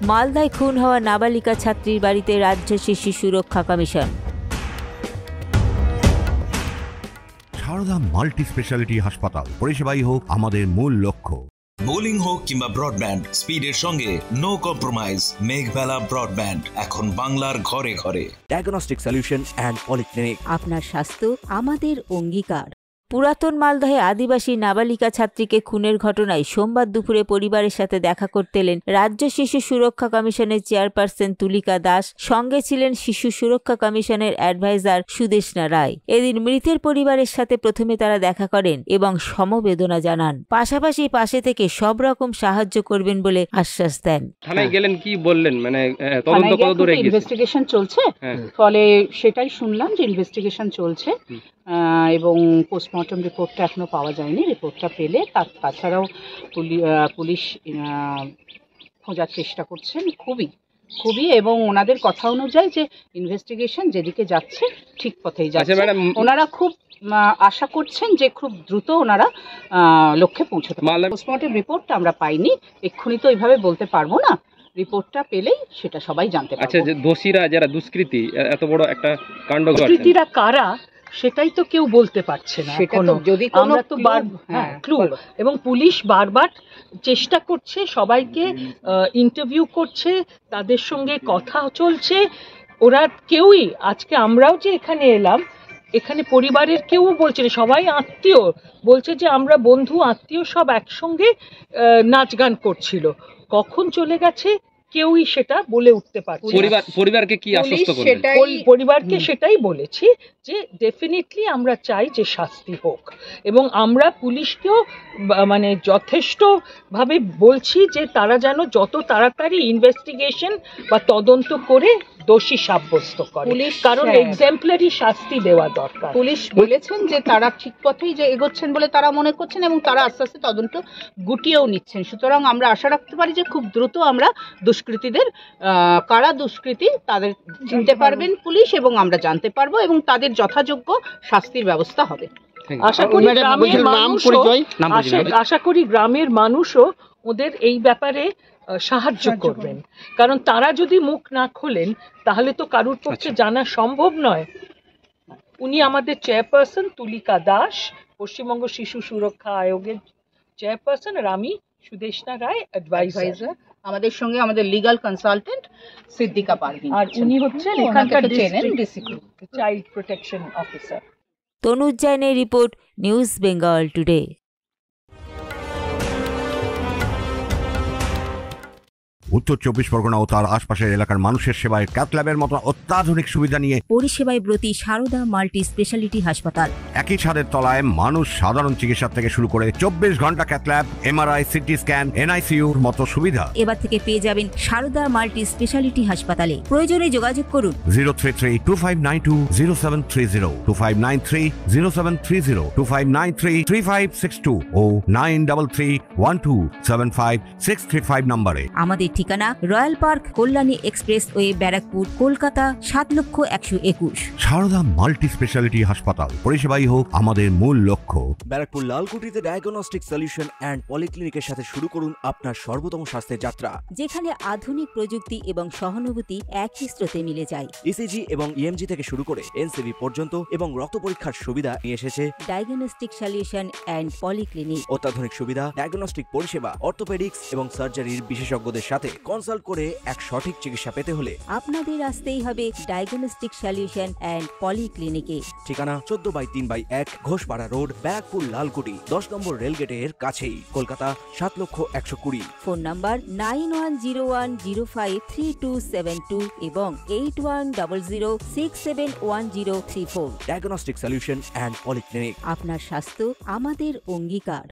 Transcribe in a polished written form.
মালদায় খুন হওয়া নাবালিকা ছাত্রীর বাড়িতে রাজ্য শিশু সুরক্ষা কমিশন। সারদা মাল্টি স্পেশালিটি হাসপাতাল, পরিষেবাই হোক আমাদের মূল লক্ষ্য। বোলিং হোক কিংবা ব্রডব্যান্ড, স্পিডের সঙ্গে নো কম্প্রোমাইজ। মেঘবেলা ব্রডব্যান্ড এখন বাংলার ঘরে ঘরে। Diagnostic solution and polyclinic. আপনার স্বাস্থ্য আমাদের অঙ্গীকার। পুরাতন মালদহে আদিবাসী নাবালিকা ছাত্রীকে খুনের ঘটনায় সোমবার দুপুরে পরিবারের সাথে দেখা করতে এলেন রাজ্য শিশু সুরক্ষা কমিশনের চেয়ারপারসন তুলিকা দাস। সঙ্গে ছিলেন শিশু সুরক্ষা কমিশনের অ্যাডভাইজার সুদেষ্ণা রায়। এদিন মৃতের পরিবারের সাথে প্রথমে তারা দেখা করেন এবং সমবেদনা জানান, পাশাপাশি পাশে থেকে সব রকম সাহায্য করবেন বলে আশ্বাস দেন। থানায় গেলেন, কি বললেন? মানে তদন্ত কত দূরে গেছে? ইনভেস্টিগেশন চলছে, ফলে সেটাই শুনলাম যে ইনভেস্টিগেশন চলছে এবং পোস্টমর্টম রিপোর্টটা এখনো পাওয়া যায়নি। রিপোর্টটা পেলে তাছাড়াও পুলিশ খোঁজার চেষ্টা করছেন খুবই এবং ওনাদের কথা অনুযায়ী যে ইনভেস্টিগেশন যেদিকে যাচ্ছে ঠিক পথেই যাচ্ছে। ওনারা খুব আশা করছেন যে খুব দ্রুত ওনারা লক্ষ্যে পৌঁছতে পারবেন। পোস্টমর্টম রিপোর্টটা আমরা পাইনি, এক্ষুনি তো এইভাবে বলতে পারবো না। রিপোর্টটা পেলেই সেটা সবাই জানতে পারবে। আচ্ছা, যে দোষীরা যারা দুষ্কৃতী, এত বড় একটা কাণ্ড করছে, দুষ্কৃতীরা কারা সেটাই তো কেউ বলতে পারছে না এখনো। যদি আমরা তো ক্লু এবং পুলিশ বারবার চেষ্টা করছে, সবাইকে ইন্টারভিউ করছে, তাদের সঙ্গে কথা চলছে। ওরা কেউই, আজকে আমরাও যে এখানে এলাম, এখানে পরিবারের কেউ বলছে না, সবাই আত্মীয় বলছে যে আমরা বন্ধু আত্মীয় সব একসঙ্গে নাচ গান করছিল, কখন চলে গেছে কেউই সেটা বলে উঠতে পারছে। পরিবারকে কি আশ্বস্ত করলেন? পরিবারকে সেটাই বলেছি যে ডেফিনেটলি আমরা চাই যে শাস্তি হোক এবং আমরা পুলিশকেও মানে যথেষ্ট ভাবে বলছি যে তারা যেন যত তাড়াতাড়ি ইনভেস্টিগেশন বা তদন্ত করে দোষী সাব্যস্ত করে, কারণ এক্সাম্পলারি শাস্তি দেওয়া দরকার। পুলিশ বলেছেন যে তারা ঠিক পথেই যে এগোচ্ছেন বলে তারা মনে করছেন এবং তারা আস্তে আস্তে তদন্ত গুটিয়েও নিচ্ছেন। সুতরাং আমরা আশা রাখতে পারি যে খুব দ্রুত আমরা দুষ্কৃতীদের কারা দুষ্কৃতী তাদের চিনতে পারবেন পুলিশ এবং আমরা জানতে পারবো এবং তাদের যথাযোগ্য শাস্তির ব্যবস্থা হবে। আশা করি গ্রামের মানুষও ওদের এই ব্যাপারে সাহায্য করবেন, কারণ তারা যদি মুখ না খোলেন তাহলে তো কারুর পক্ষে জানা সম্ভব নয়। উনি আমাদের চেয়ারপারসন তুলিকা দাস, পশ্চিমবঙ্গ শিশু সুরক্ষা আয়োগের চেয়ারপারসন, আর আমি সুদেষ্ণা রায়, অ্যাডভাইজার। আমাদের সঙ্গে আমাদের লিগ্যাল কনসালটেন্ট সিদ্দিকা পারভিন, আর উনি হচ্ছেন এখানকার চাইল্ড প্রোটেকশন অফিসার। তনুজ জৈনের রিপোর্ট, নিউজ বেঙ্গল টুডে। উত্তর 24 পরগনা ও তার আশপাশের এলাকার মানুষের সেবায় ক্যাথ ল্যাবের মতো অত্যাধুনিক সুবিধা নিয়ে পরিষেবায় ব্রতী সারদা মাল্টি স্পেশালিটি হাসপাতাল। একই ছাদের তলায় মানুষ সাধারণ চিকিৎসা থেকে শুরু করে 24 ঘন্টা cath lab, MRI, CT scan, এনআইসিইউর মতো সুবিধা এবার থেকে পেয়ে যাবেন সারদা মাল্টি স্পেশালিটি হাসপাতালে। প্রয়োজনে যোগাযোগ করুন 033-2592-0730, 2593-0730, 2593-3562 ও 9331275635 নম্বরে। আমাদের ঠিকানা royal park, Kalyani express way, Barrackpore, Kolkata ৭,১২১। সারদা মাল্টি স্পেশালিটি হাসপাতাল, পরিষেবাই হোক আমাদের মূল লক্ষ্য। ব্যারাকপুর লালকুটিতে ডায়াগনস্টিক সলিউশন অ্যান্ড পলিক্লিনিকের সাথে শুরু করুন আপনার সর্বোত্তম স্বাস্থ্যের যাত্রা, যেখানে আধুনিক প্রযুক্তি এবং সহানুভূতি একই স্রোতে মিলে যায়। ইসিজি এবং ইএমজি থেকে শুরু করে এনসিবি পর্যন্ত এবং রক্ত পরীক্ষার সুবিধা নিয়ে এসেছে ডায়াগনস্টিক সলিউশন অ্যান্ড পলিক্লিনিক। অত্যাধুনিক সুবিধা, ডায়াগনস্টিক পরিষেবা, অর্থোপেডিক্স এবং সার্জারির বিশেষজ্ঞদের সাথে কনসাল্ট করে এক সঠিক চিকিৎসা পেতে হলে আপনাদের আসতেই হবে ডায়াগনস্টিক সলিউশন অ্যান্ড পলিক্লিনিকে। ঠিকানা 14/3/1 ঘোষপাড়া রোড, ব্যারাকপুর লালকুটি, 10 নম্বর রেলগেটের কাছেই, কলকাতা 7,120,000। ফোন নাম্বার 9101053272 এবং 8100671034। Diagnostic solution and polyclinic. আপনার স্বাস্থ্য আমাদের অঙ্গীকার।